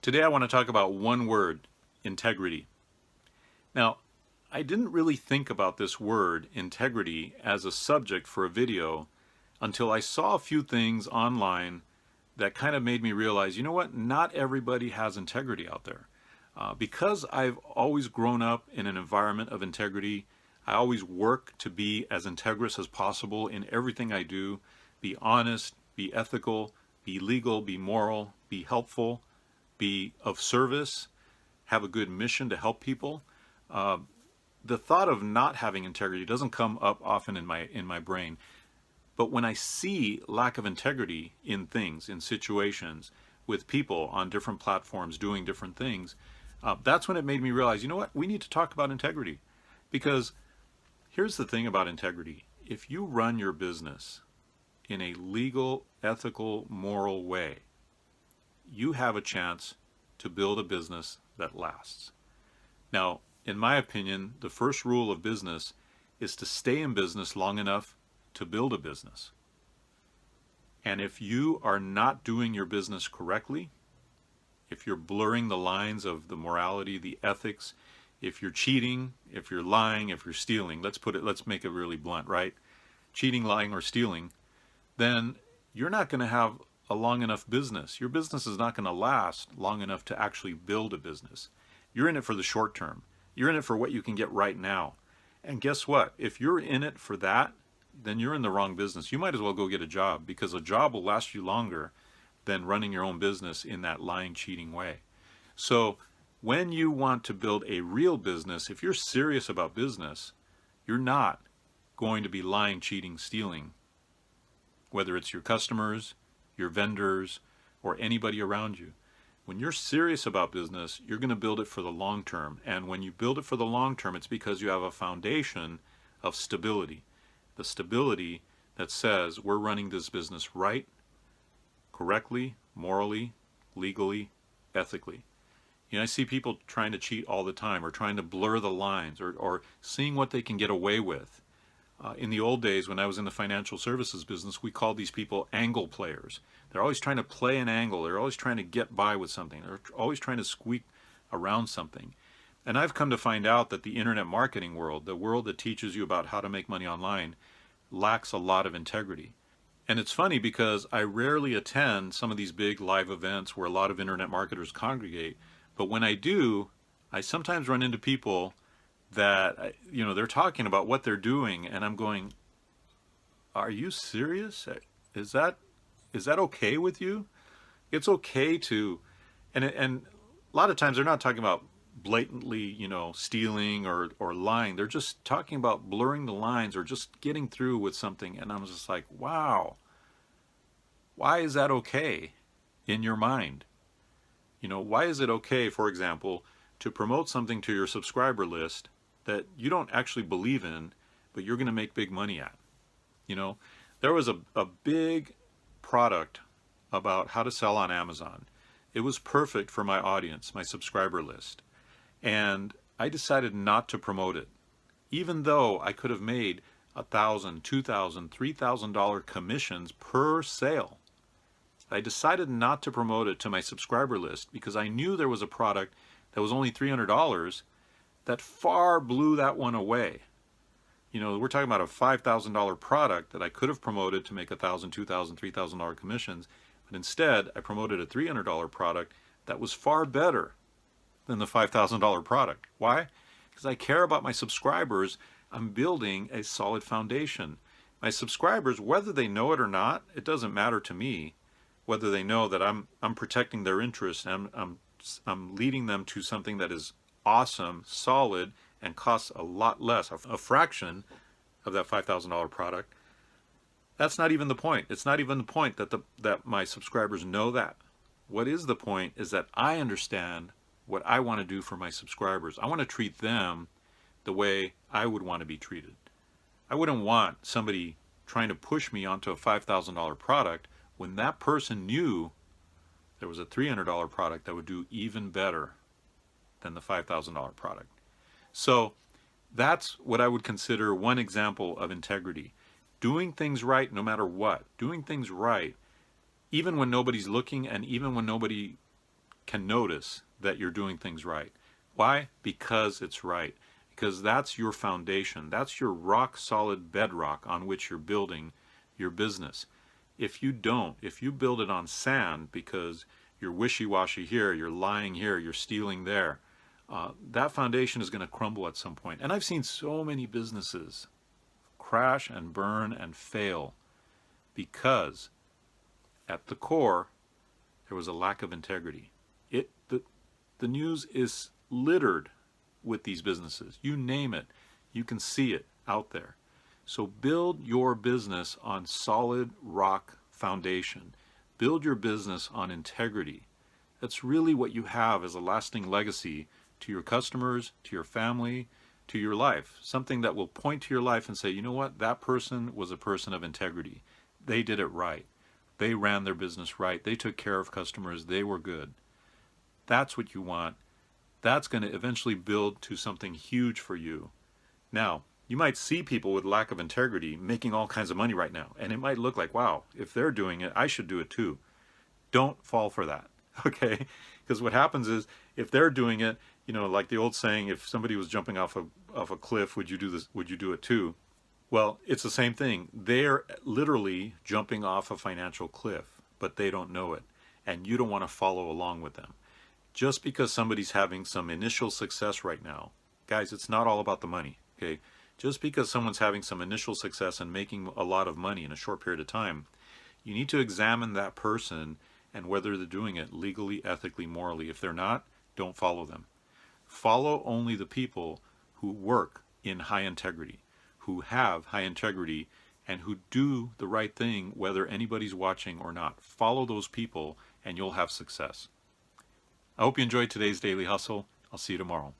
Today I want to talk about one word, integrity. Now, I didn't really think about this word, integrity, as a subject for a video until I saw a few things online that kind of made me realize, you know what, not everybody has integrity out there. Because I've always grown up in an environment of integrity, I always work to be as integrous as possible in everything I do, be honest, be ethical, be legal, be moral, be helpful, be of service, have a good mission to help people. The thought of not having integrity doesn't come up often in my brain. But when I see lack of integrity in things, in situations, with people on different platforms doing different things, that's when it made me realize, you know what, we need to talk about integrity. Because here's the thing about integrity. If you run your business in a legal, ethical, moral way, you have a chance to build a business that lasts. Now, in my opinion, the first rule of business is to stay in business long enough to build a business. And if you are not doing your business correctly, if you're blurring the lines of the morality, the ethics, if you're cheating, if you're lying, if you're stealing, let's make it really blunt, right? Cheating, lying, or stealing, then you're not going to have a long enough business. Your business is not going to last long enough to actually build a business. You're in it for the short term. You're in it for what you can get right now. And guess what? If you're in it for that, then you're in the wrong business. You might as well go get a job, because a job will last you longer than running your own business in that lying, cheating way. So when you want to build a real business, if you're serious about business, you're not going to be lying, cheating, stealing, whether it's your customers, your vendors, or anybody around you. When you're serious about business, you're going to build it for the long term. And when you build it for the long term, it's because you have a foundation of stability. The stability that says we're running this business right, correctly, morally, legally, ethically. You know, I see people trying to cheat all the time, or trying to blur the lines, or seeing what they can get away with. In the old days, when I was in the financial services business, we called these people angle players. They're always trying to play an angle. They're always trying to get by with something. They're always trying to squeak around something. And I've come to find out that the internet marketing world, the world that teaches you about how to make money online, lacks a lot of integrity. And it's funny because I rarely attend some of these big live events where a lot of internet marketers congregate. But when I do, I sometimes run into people that, you know, they're talking about what they're doing, and I'm going, are you serious? Is that okay with you? It's okay to, and a lot of times they're not talking about blatantly, you know, stealing or lying. They're just talking about blurring the lines or just getting through with something. And I'm just like, wow, why is that okay in your mind? You know, why is it okay, for example, to promote something to your subscriber list that you don't actually believe in, but you're going to make big money at? You know, there was a big product about how to sell on Amazon. It was perfect for my audience, my subscriber list. And I decided not to promote it, even though I could have made $1,000, $2,000, $3,000 commissions per sale. I decided not to promote it to my subscriber list because I knew there was a product that was only $300 that far blew that one away. You know, we're talking about a $5,000 product that I could have promoted to make $1,000, $2,000, $3,000 commissions, but instead I promoted a $300 product that was far better than the $5,000 product. Why? Because I care about my subscribers. I'm building a solid foundation. My subscribers, whether they know it or not, it doesn't matter to me. Whether they know that I'm protecting their interests, and I'm leading them to something that is awesome, solid, and costs a lot less, a fraction of that $5,000 product. That's not even the point. It's not even the point that my subscribers know that. What is the point is that I understand what I want to do for my subscribers. I want to treat them the way I would want to be treated. I wouldn't want somebody trying to push me onto a $5,000 product when that person knew there was a $300 product that would do even better than the $5,000 product. So that's what I would consider one example of integrity. Doing things right no matter what. Doing things right even when nobody's looking, and even when nobody can notice that you're doing things right. Why? Because it's right. Because that's your foundation. That's your rock solid bedrock on which you're building your business. If you don't, if you build it on sand because you're wishy-washy here, you're lying here, you're stealing there, that foundation is going to crumble at some point. And I've seen so many businesses crash and burn and fail because at the core there was a lack of integrity. The news is littered with these businesses. You name it, you can see it out there. So build your business on solid rock foundation. Build your business on integrity. That's really what you have as a lasting legacy to your customers, to your family, to your life. Something that will point to your life and say, you know what, that person was a person of integrity. They did it right. They ran their business right. They took care of customers. They were good. That's what you want. That's going to eventually build to something huge for you. Now, you might see people with lack of integrity making all kinds of money right now, and it might look like, wow, if they're doing it, I should do it too. Don't fall for that, okay? Because what happens is, if they're doing it, you know, like the old saying, if somebody was jumping off a cliff, would you do this? Would you do it too? Well, it's the same thing. They're literally jumping off a financial cliff, but they don't know it, and you don't want to follow along with them. Just because somebody's having some initial success right now, guys, it's not all about the money, okay? Just because someone's having some initial success and making a lot of money in a short period of time, you need to examine that person and whether they're doing it legally, ethically, morally. If they're not, don't follow them. Follow only the people who work in high integrity, who have high integrity, and who do the right thing whether anybody's watching or not. Follow those people and you'll have success. I hope you enjoyed today's Daily Hustle. I'll see you tomorrow.